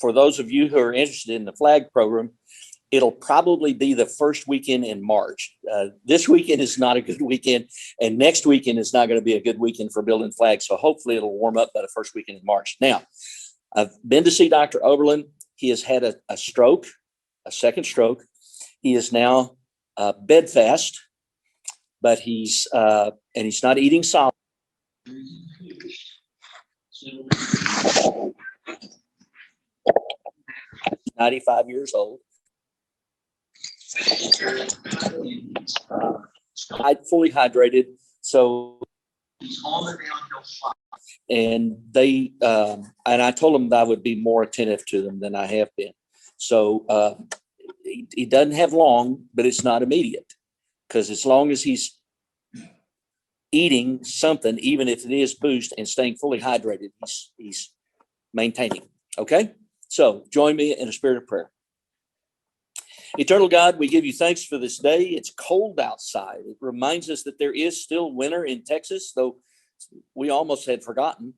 for those of you who are interested in the flag program, it'll probably be the first weekend in March. This weekend is not a good weekend, and next weekend is not going to be a good weekend for building flags. So hopefully it'll warm up by the first weekend in March. Now, I've been to see Dr. Oberlin. He has had a stroke, a second stroke. He is now bedfast, but he's not eating solid. 95 years old. Fully hydrated. So and they and I told them that I would be more attentive to them than I have been. So he doesn't have long, but it's not immediate, because as long as he's eating something, even if it is boost, and staying fully hydrated, he's maintaining. Okay, so join me in a spirit of prayer. Eternal God, we give you thanks for this day. It's cold outside. It reminds us that there is still winter in Texas, though we almost had forgotten.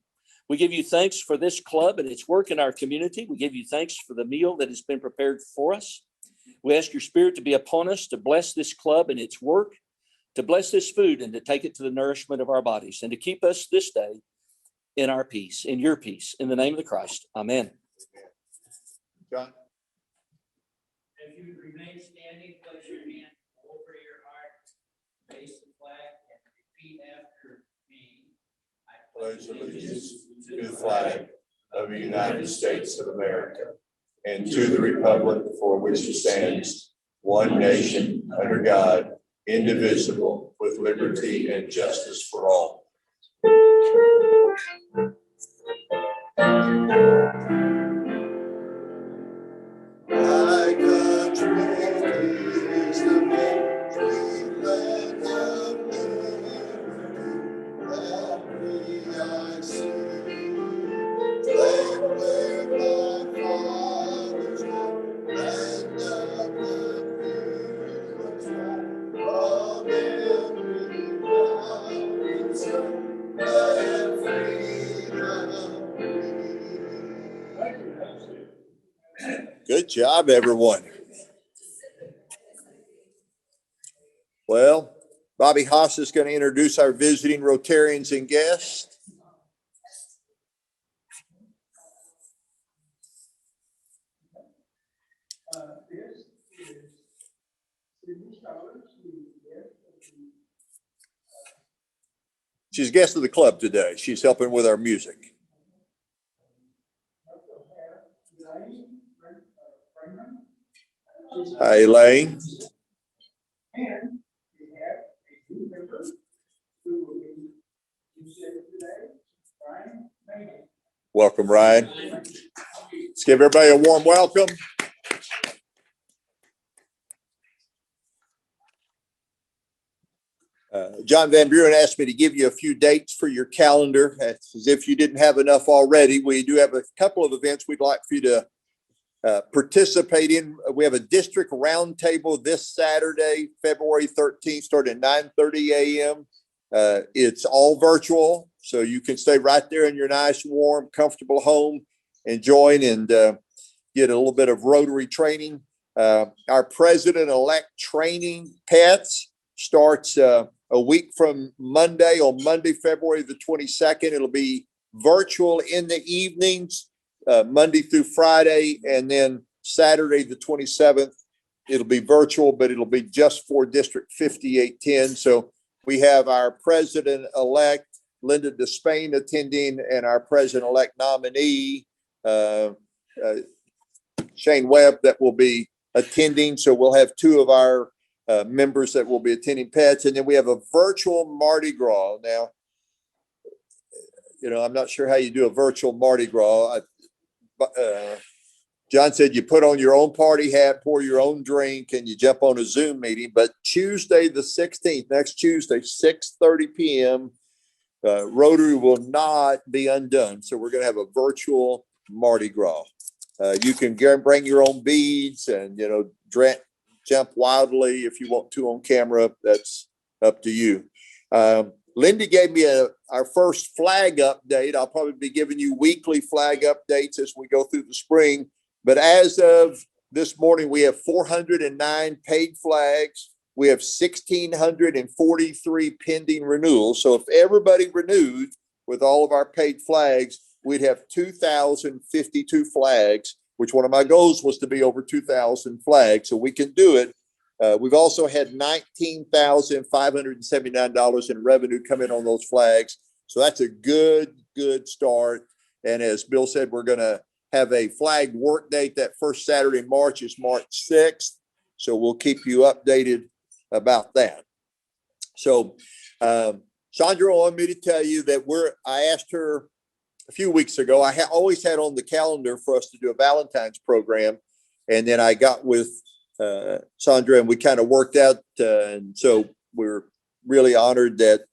We give you thanks for this club and its work in our community. We give you thanks for the meal that has been prepared for us. We ask your Spirit to be upon us, to bless this club and its work, to bless this food and to take it to the nourishment of our bodies, and to keep us this day in our peace, in your peace, in the name of the Christ. Amen. John? If you remain standing, place your hand over your heart, face the flag, and repeat after me. I Pledge allegiance to the flag of the United States of America and to the republic for which it stands, one nation, under God, indivisible, with liberty and justice for all. My country is the victory land of liberty, that free I see, land where my fathers were, land of the free was right, from every mountain sun, let freedom ring. Good job, everyone. Well, Bobby Haas is going to introduce our visiting Rotarians and guests. She's a guest of the club today. She's helping with our music. Hi, Elaine. And we have a new member who will be considered today, Ryan Manning. Welcome, Ryan. Let's give everybody a warm welcome. John Van Buren asked me to give you a few dates for your calendar, as if you didn't have enough already. We do have a couple of events we'd like for you to participate in. We have a district roundtable this Saturday, February 13th, starting at 9:30 a.m. It's all virtual, so you can stay right there in your nice, warm, comfortable home and join and get a little bit of Rotary training. Our president-elect training, Pets, starts a week from Monday, on Monday, February the 22nd. It'll be virtual in the evenings, Monday through Friday, and then Saturday the 27th, it'll be virtual, but it'll be just for District 5810. So we have our president-elect, Linda Despain, attending, and our president-elect nominee, Shane Webb, that will be attending. So we'll have two of our members that will be attending Pets, and then we have a virtual Mardi Gras. Now, I'm not sure how you do a virtual Mardi Gras. John said you put on your own party hat, pour your own drink, and you jump on a Zoom meeting. But Tuesday the 16th, next Tuesday, 6:30 p.m., Rotary will not be undone. So we're going to have a virtual Mardi Gras. You can bring your own beads and, jump wildly if you want to on camera. That's up to you. Lindy gave me our first flag update. I'll probably be giving you weekly flag updates as we go through the spring. But as of this morning, we have 409 paid flags. We have 1,643 pending renewals. So if everybody renewed with all of our paid flags, we'd have 2,052 flags, which one of my goals was to be over 2,000 flags. So we can do it. We've also had $19,579 in revenue come in on those flags. So that's a good start. And as Bill said, we're going to have a flag work date. That first Saturday in March is March 6th. So we'll keep you updated about that. So Sandra wanted me to tell you that I asked her a few weeks ago. I always had on the calendar for us to do a Valentine's program. And then I got with Sandra and we kind of worked out. And so we're really honored that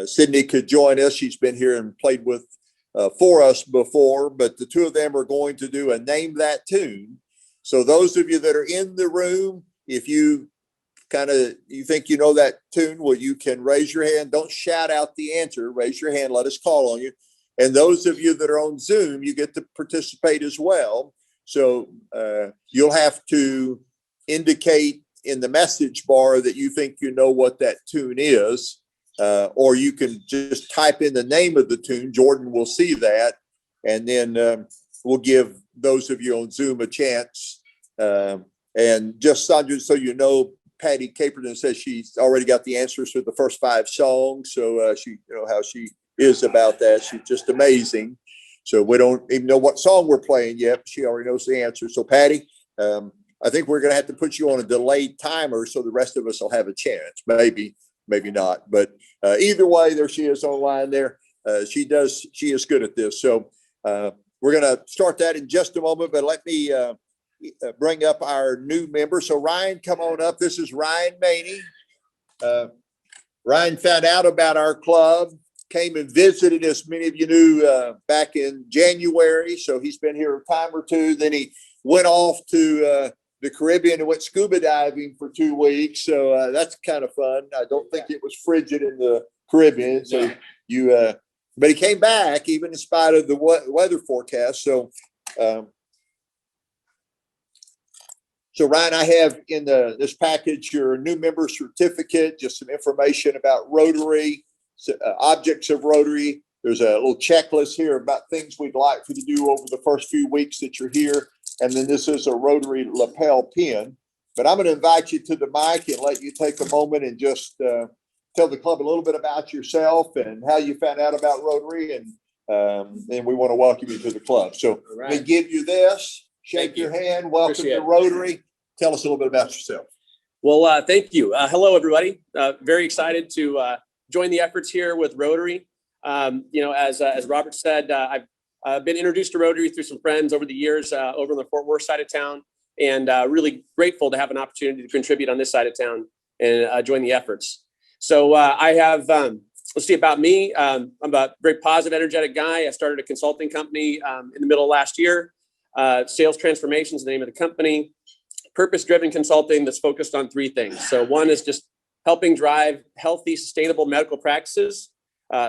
Sydney could join us. She's been here and played with for us before, but the two of them are going to do a Name That Tune. So those of you that are in the room, if you think you know that tune, well, you can raise your hand. Don't shout out the answer. Raise your hand. Let us call on you. And those of you that are on Zoom, you get to participate as well. So you'll have to indicate in the message bar that you think you know what that tune is, or you can just type in the name of the tune. Jordan will see that, and then we'll give those of you on Zoom a chance. And just Sandra, so you know, Patty Caperton says she's already got the answers for the first 5 songs. So she, you know how she is about that. She's just amazing. So we don't even know what song we're playing yet, but she already knows the answer. So Patty, I think we're going to have to put you on a delayed timer so the rest of us will have a chance. Maybe not. But either way, there she is online there. She is good at this. So we're going to start that in just a moment, but let me bring up our new member. So Ryan, come on up. This is Ryan Maney. Ryan found out about our club, came and visited us, many of you knew, back in January. So he's been here a time or two. Then he went off to the Caribbean and went scuba diving for 2 weeks. So that's kind of fun. I don't think it was frigid in the Caribbean. So but he came back even in spite of the weather forecast. So Ryan, I have in this package your new member certificate, just some information about Rotary, objects of Rotary. There's a little checklist here about things we'd like for you to do over the first few weeks that you're here. And then this is a Rotary lapel pin. But I'm going to invite you to the mic and let you take a moment and just tell the club a little bit about yourself and how you found out about Rotary. And then we want to welcome you to the club. So let me give you this. Shake your hand. Welcome to Rotary. Tell us a little bit about yourself. Well, thank you. Hello, everybody. Very excited to join the efforts here with Rotary. As Robert said, I've been introduced to Rotary through some friends over the years over on the Fort Worth side of town, and really grateful to have an opportunity to contribute on this side of town and join the efforts. So I have, let's see about me. I'm a very positive, energetic guy. I started a consulting company in the middle of last year. Sales Transformation is the name of the company. Purpose-driven consulting that's focused on 3 things. So one is just helping drive healthy, sustainable medical practices.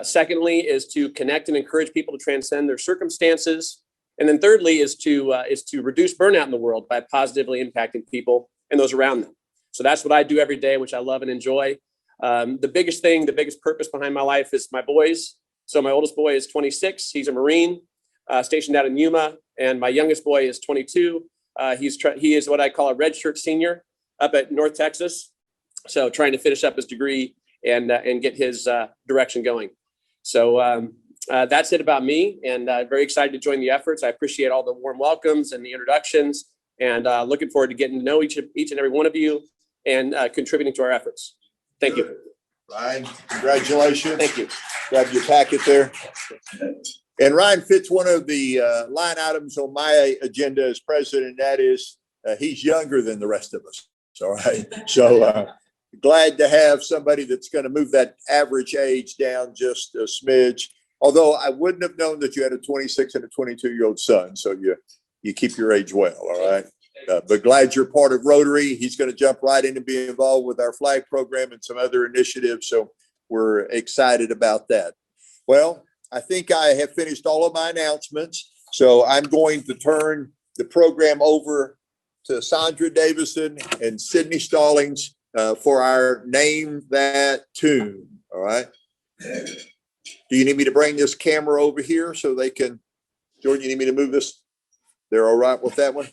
Secondly is to connect and encourage people to transcend their circumstances. And then thirdly is to reduce burnout in the world by positively impacting people and those around them. So that's what I do every day, which I love and enjoy. The biggest purpose behind my life is my boys. So my oldest boy is 26. He's a Marine stationed out in Yuma. And my youngest boy is 22. He is what I call a red shirt senior up at North Texas. So trying to finish up his degree and get his direction going. So that's it about me, and very excited to join the efforts. I appreciate all the warm welcomes and the introductions, and looking forward to getting to know each and every one of you and contributing to our efforts. Thank you. Ryan, congratulations. Thank you. Grab your packet there. And Ryan fits one of the line items on my agenda as president, and that is he's younger than the rest of us. All right. So glad to have somebody that's going to move that average age down just a smidge. Although I wouldn't have known that you had a 26 and a 22-year-old son. So you keep your age well. All right. But glad you're part of Rotary. He's going to jump right in and be involved with our flag program and some other initiatives. So we're excited about that. Well, I think I have finished all of my announcements. So I'm going to turn the program over to Sandra Davison and Sydney Stallings for our Name That Tune. All right. Do you need me to bring this camera over here so they can, Jordan, you need me to move this? They're all right with that one?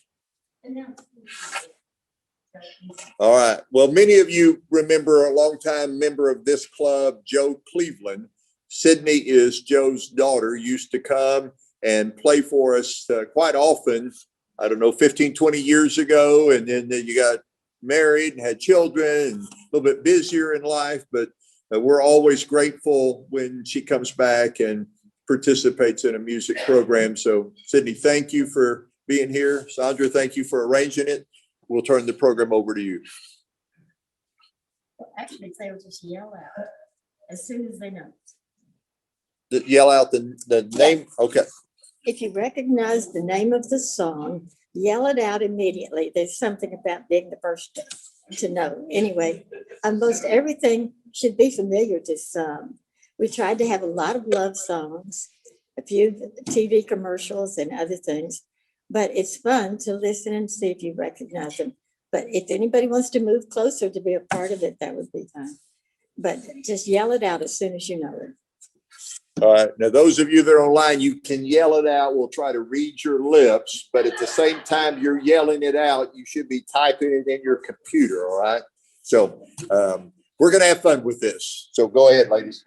All right. Well, many of you remember a longtime member of this club, Joe Cleveland. Sydney is Joe's daughter, used to come and play for us quite often. I don't know, 15, 20 years ago. And then you got married and had children and a little bit busier in life. But we're always grateful when she comes back and participates in a music program. So Sydney, thank you for being here. Sandra, thank you for arranging it. We'll turn the program over to you. Actually, they will just yell out as soon as they know. Yell out the name. Okay. If you recognize the name of the song, yell it out immediately. There's something about being the first to know. Anyway, most everything should be familiar to some. We tried to have a lot of love songs, a few TV commercials and other things, but it's fun to listen and see if you recognize them. But if anybody wants to move closer to be a part of it, that would be fun. But just yell it out as soon as you know it. All right. Now, those of you that are online, you can yell it out. We'll try to read your lips, but at the same time you're yelling it out, you should be typing it in your computer. All right. So we're going to have fun with this. So go ahead, ladies.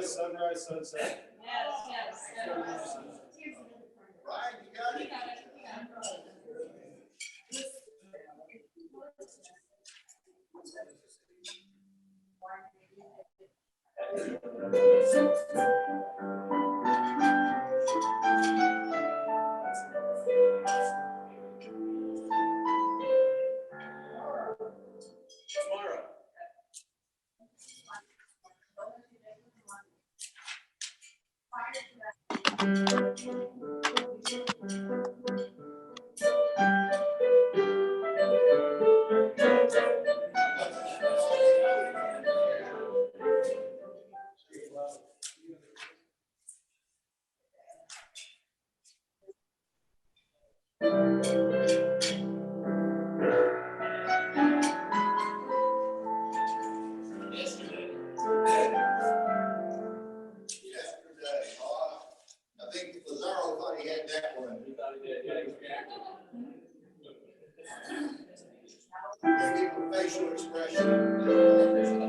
Sunrise, sunset. Ryan, you got it? I think Lazaro thought he had that one. Facial expression. Moon River.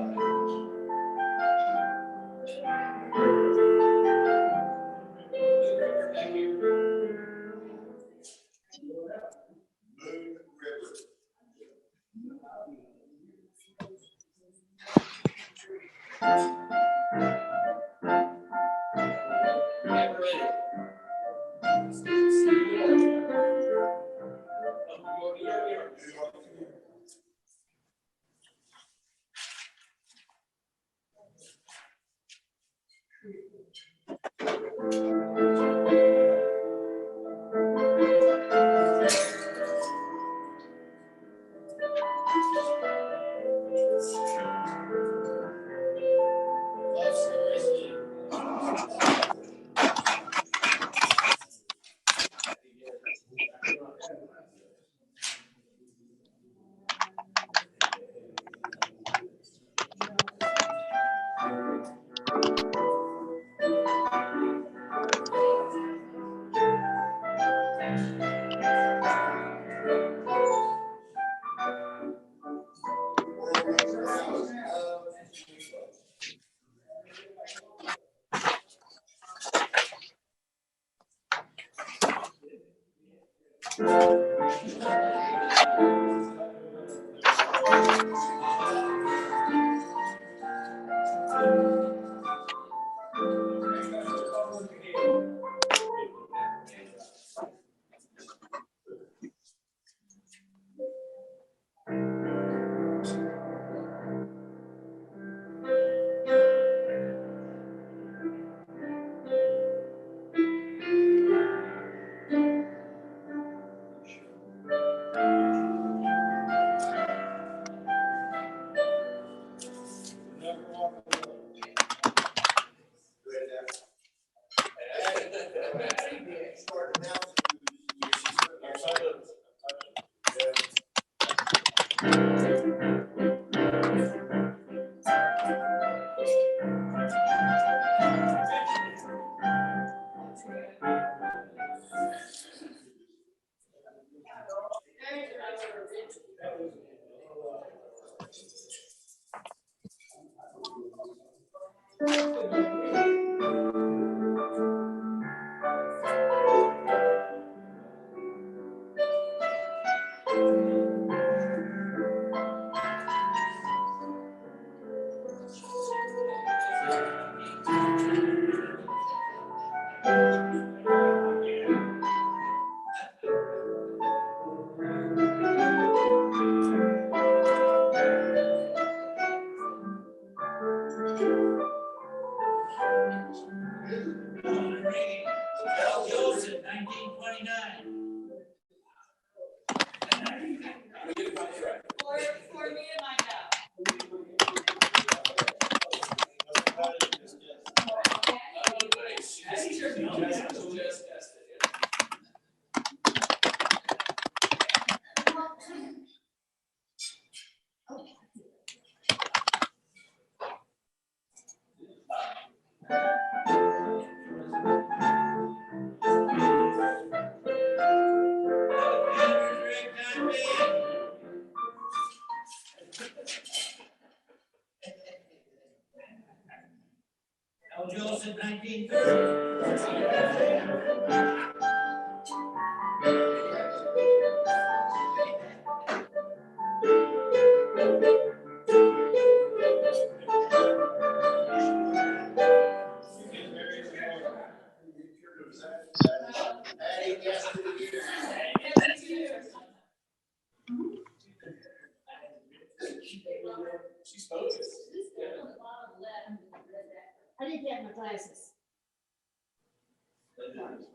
29. For me and my dad. Al Joseph, 1930. She's focused. I didn't get my glasses. Sometimes.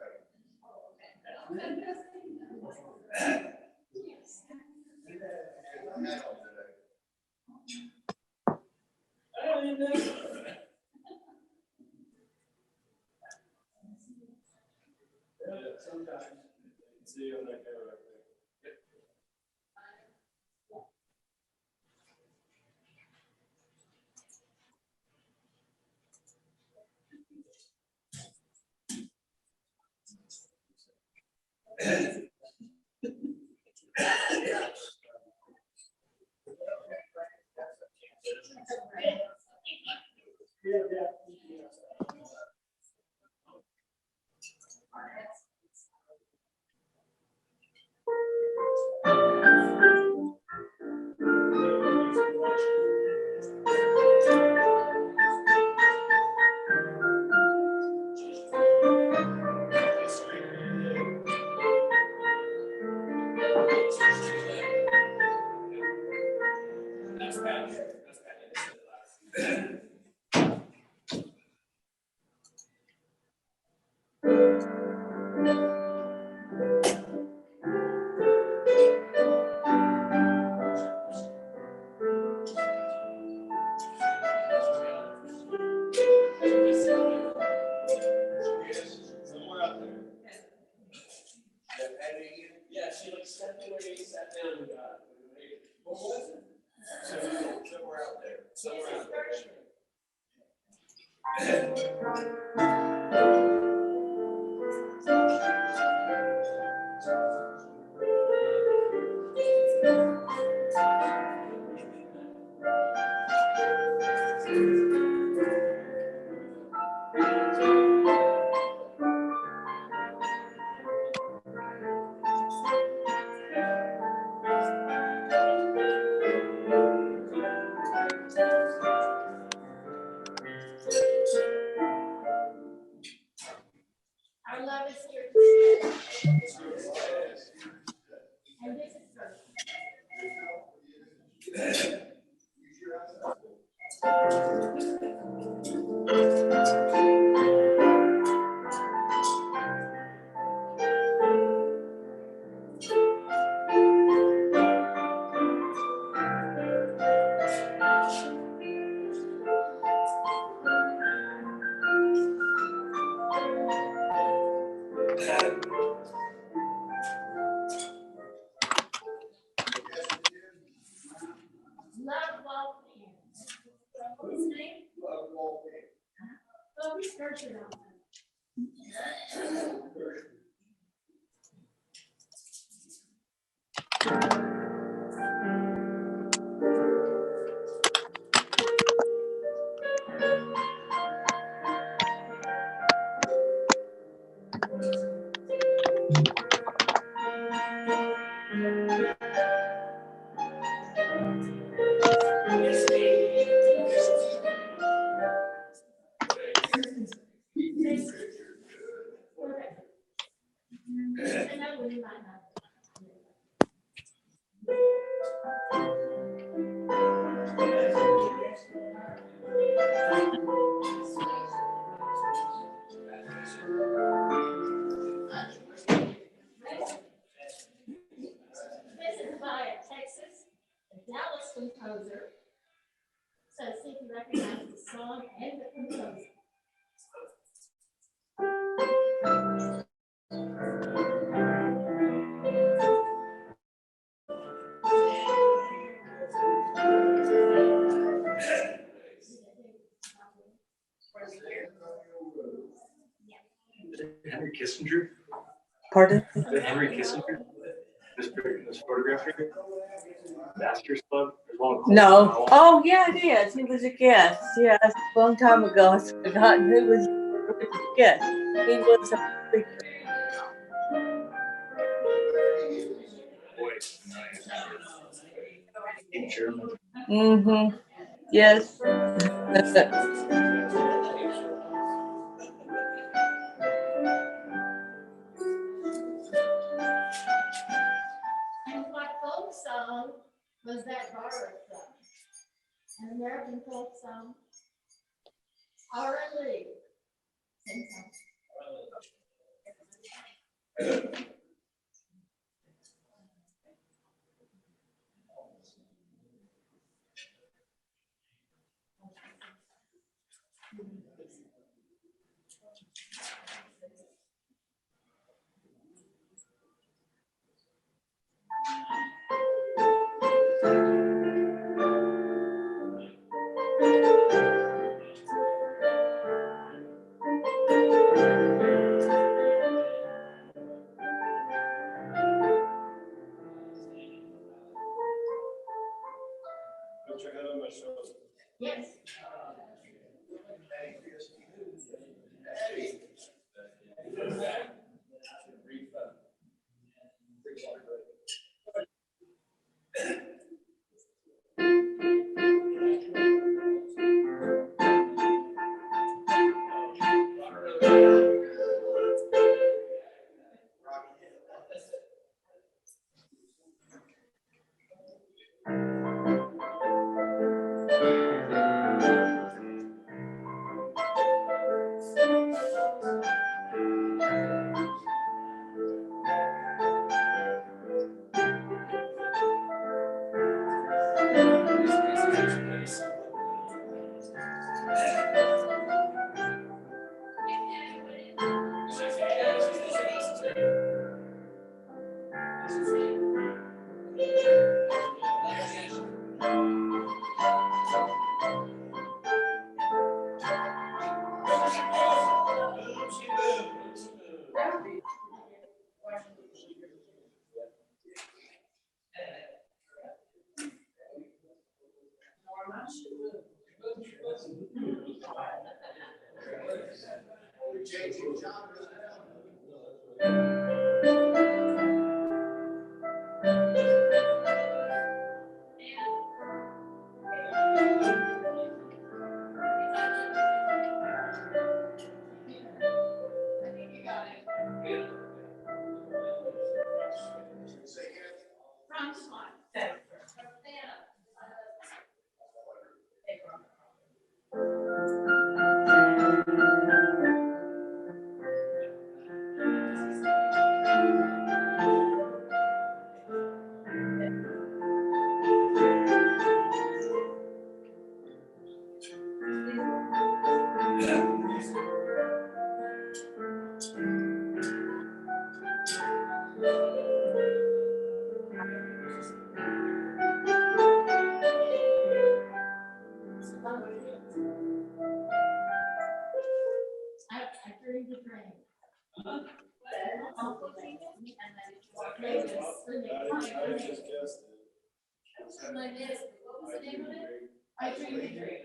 See you on that camera. Yeah, she like stepped away, sat down, and got. What was it? Somewhere out there. Somewhere out there. Our love is here. And this is first. Love Valentine. What's his name? Oh, we started on that. Another one you might not. Henry Kissinger? Pardon? Henry Kissinger? This photograph here? Masters Club? No. Oh, yeah, it is. He was a guest. Yes, a long time ago. I've forgotten who was a guest. He was a speaker. In German. Mm-hmm. Yes. And what folk song was that borrowed from? An American folk song? Our Lee. Sing some. Yes. I dreamed a dream. What was the name of it? I dreamed a dream.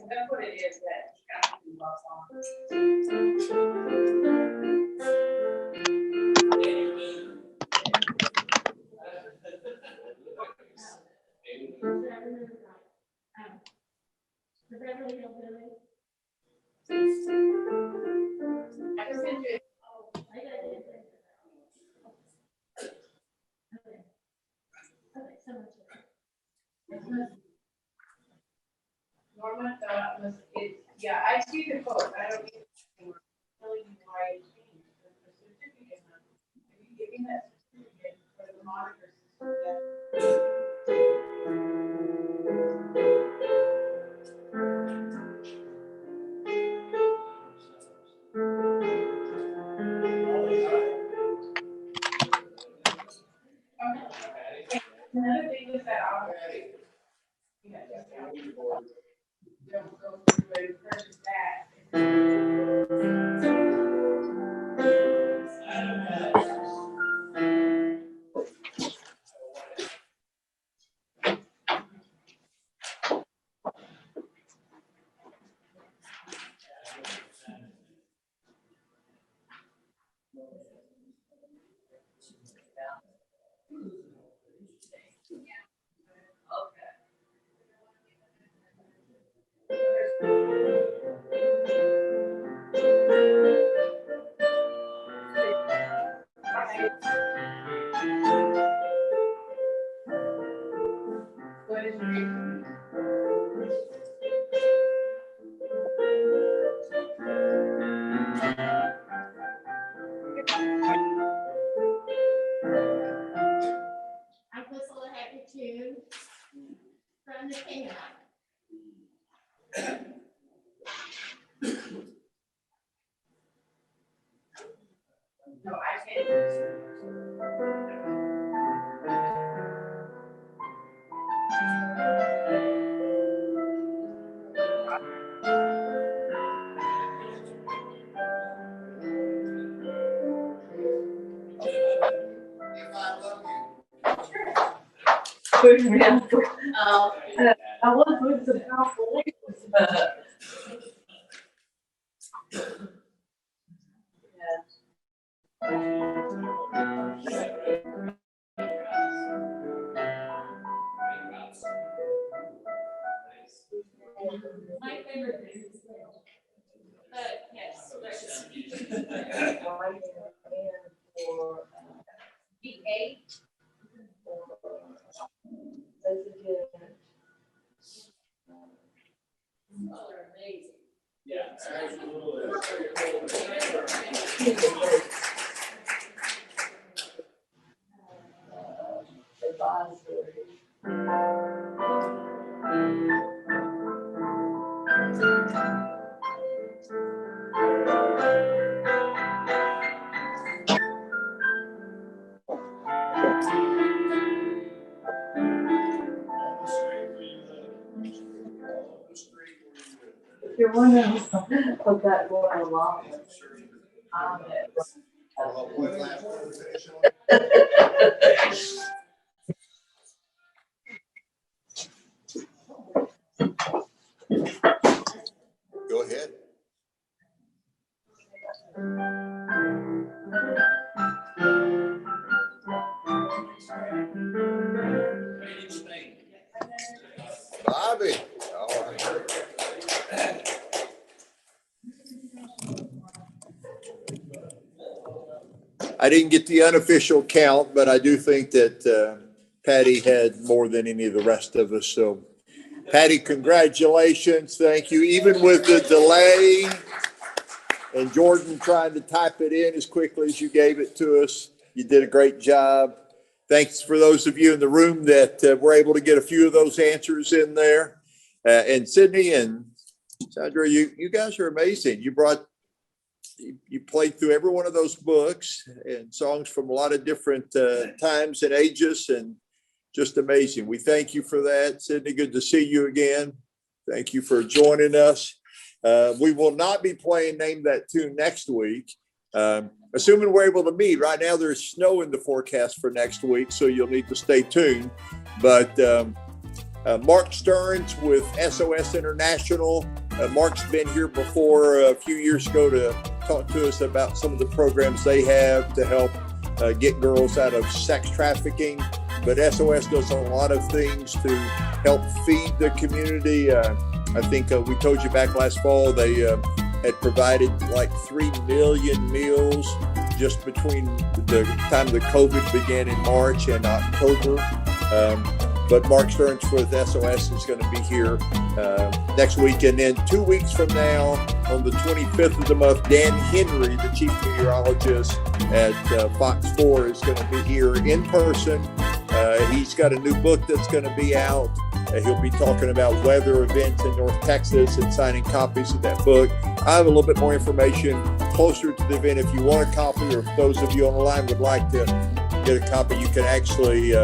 That's what it is that got to be lost on. I just sent you. Norma thought was, yeah, I see the quote, I don't get telling you why it changed the certificate. Are you giving that certificate for the monitor system? Another thing is that already. Don't go through and purchase that. What is your I whistle a happy tune from the king. No, I can't. I was with some powerful links, but. My favorite thing is but yes, the eight. Are amazing. everyone else. I've got more a lot. Go ahead. Bobby. All right. I didn't get the unofficial count, but I do think that Patty had more than any of the rest of us. So Patty, congratulations. Thank you. Even with the delay and Jordan trying to type it in as quickly as you gave it to us, you did a great job. Thanks for those of you in the room that were able to get a few of those answers in there. And Sydney and Sandra, you guys are amazing. You played through every one of those books and songs from a lot of different times and ages, and just amazing. We thank you for that. Sydney, good to see you again. Thank you for joining us. We will not be playing Name That Tune next week, assuming we're able to meet. Right now there's snow in the forecast for next week, so you'll need to stay tuned. But Mark Stearns with SOS International. Mark's been here before a few years ago to talk to us about some of the programs they have to help get girls out of sex trafficking. But SOS does a lot of things to help feed the community. I think we told you back last fall, they had provided like 3 million meals just between the time the COVID began in March and October. But Mark Stearns with SOS is going to be here next week. And then 2 weeks from now, on the 25th of the month, Dan Henry, the chief meteorologist at Fox 4, is going to be here in person. He's got a new book that's going to be out. He'll be talking about weather events in North Texas and signing copies of that book. I have a little bit more information closer to the event. If you want a copy, or if those of you on the line would like to get a copy, you can actually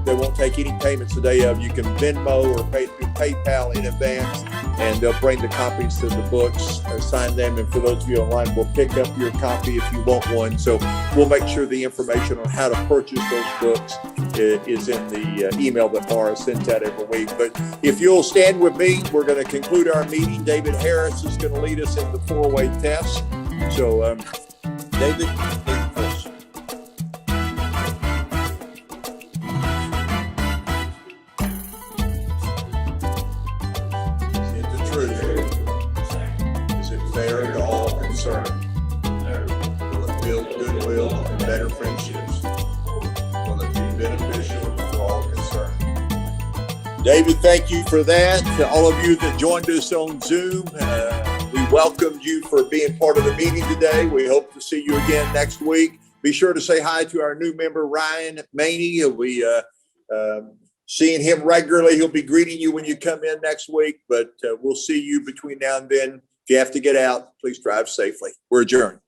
they won't take any payments the day of. You can Venmo or pay through PayPal in advance, and they'll bring the copies to the books, sign them, and for those of you online, we'll pick up your copy if you want one. So we'll make sure the information on how to purchase those books is in the email that Mara sends out every week. But if you'll stand with me, we're going to conclude our meeting. David Harris is going to lead us in the 4-way test. So David, lead us. Is it fair to all concerned? Will it build goodwill and better friendships? Will it be beneficial for all concerned? David, thank you for that. To all of you that joined us on Zoom, we welcomed you for being part of the meeting today. We hope to see you again next week. Be sure to say hi to our new member, Ryan Maney. He'll be seeing him regularly. He'll be greeting you when you come in next week, but we'll see you between now and then. If you have to get out, please drive safely. We're adjourned.